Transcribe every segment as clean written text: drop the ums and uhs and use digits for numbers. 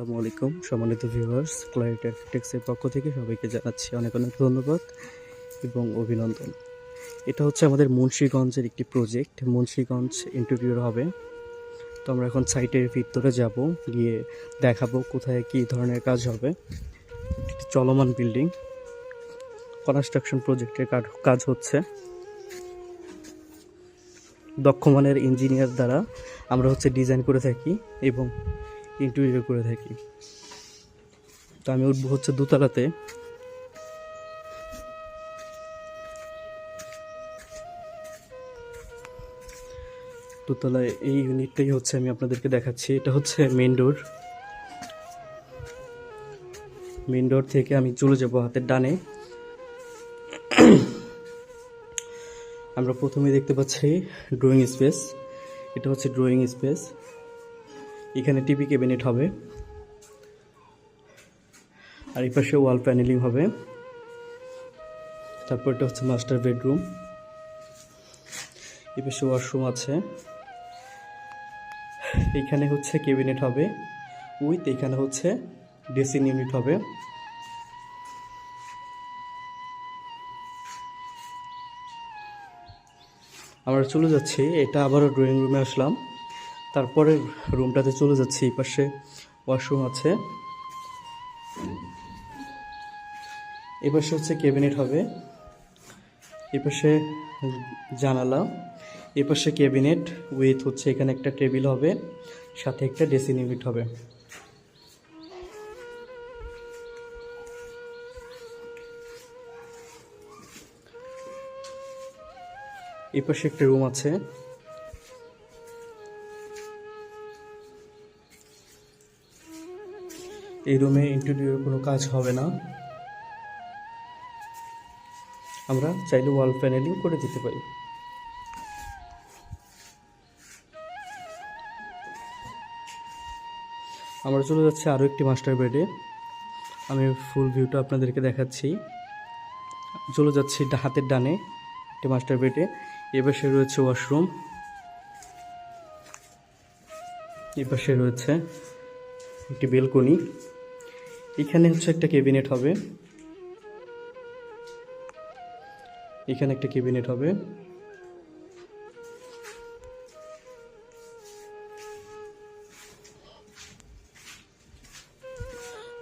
আসসালামু আলাইকুম সম্মানিত ভিউয়ার্স, ক্লারিটি আর্কিটেক্টসের পক্ষ থেকে সবাইকে জানাচ্ছি অনেক অনেক ধন্যবাদ এবং অভিনন্দন। এটা হচ্ছে আমাদের মুন্সিগঞ্জের একটি প্রজেক্ট, মুন্সিগঞ্জ ইন্টেরিয়র হবে। তো আমরা এখন সাইটের ভিতরে যাব, গিয়ে দেখাবো কোথায় কী ধরনের কাজ হবে। একটি চলমান বিল্ডিং, কনস্ট্রাকশন প্রজেক্টের কাজ হচ্ছে। দক্ষমানের ইঞ্জিনিয়ার দ্বারা আমরা ডিজাইন করে থাকি এবং ইন্টেরিয়র করে থাকি। তো আমি উঠবো দোতলাতে। দোতলায় এই ইউনিটটাই আমি আপনাদেরকে দেখাচ্ছি। এটা মেইন ডোর। মেইন ডোর থেকে আমি চলে যাব হাতের ডানে। আমরা প্রথমে দেখতে পাচ্ছি ড্রয়িং স্পেস। এটা ড্রয়িং স্পেস। এখানে টিভি ক্যাবিনেট হবে, আর এই পাশে ওয়াল প্যানেলিং হবে। তারপর এটা মাস্টার বেডরুম। এই পাশে ওয়াশরুম আছে। এইখানে ক্যাবিনেট হবে উইথ, এইখানে ড্রেসিং ইউনিট হবে। আমরা চলে যাচ্ছি, এটা আবারও ড্রয়িং রুমে আসলাম। তারপরে রুমটাতে চলে যাচ্ছি। এই পাশে ওয়াশরুম আছে, এই পাশে ক্যাবিনেট হবে, এই পাশে জানালা, এই পাশে ক্যাবিনেট উইথ এখানে একটা টেবিল হবে, সাথে একটা ড্রেসিং ইউনিট হবে। এই পাশে একটা রুম আছে। এই রুমে ইন্টেরিয়র কোনো কাজ হবে না, আমরা চাইলে ওয়াল প্যানেলিং করে দিতে পারি। আমরা চলে যাচ্ছি আরও একটি মাস্টার বেডে। আমি ফুল ভিউটা আপনাদেরকে দেখাচ্ছি। চলে যাচ্ছি হাতের ডানে একটি মাস্টার বেডে। এ পাশে রয়েছে ওয়াশরুম, এই পাশে রয়েছে একটি বেলকনি। এখানে একটা ক্যাবিনেট হবে, এখানে একটা ক্যাবিনেট হবে।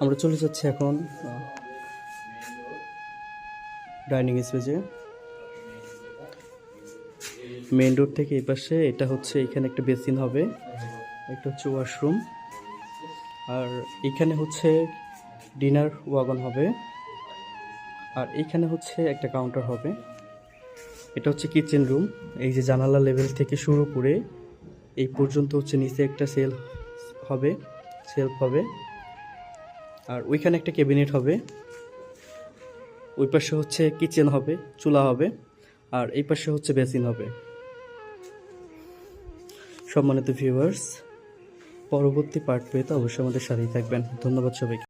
আমরা চলে যাচ্ছি এখন ডাইনিং স্পেসে। মেইন ডোর থেকে এই পাশে এটা এখানে একটা বেসিন হবে, একটা ওয়াশরুম, আর এখানে ডিনার ওয়াগন হবে, আর এইখানে একটা কাউন্টার হবে। এটা কিচেন রুম। এই যে জানালা লেভেল থেকে শুরু করে এই পর্যন্ত নিচে একটা সেলফ হবে, আর ওইখানে একটা ক্যাবিনেট হবে। ওই পাশে কিচেন হবে, চুলা হবে, আর এই পাশে বেসিন হবে। সম্মানিত ভিউয়ার্স, পরবর্তী পার্ট পেতে অবশ্যই আমাদের সাথেই থাকবেন। ধন্যবাদ সবাইকে।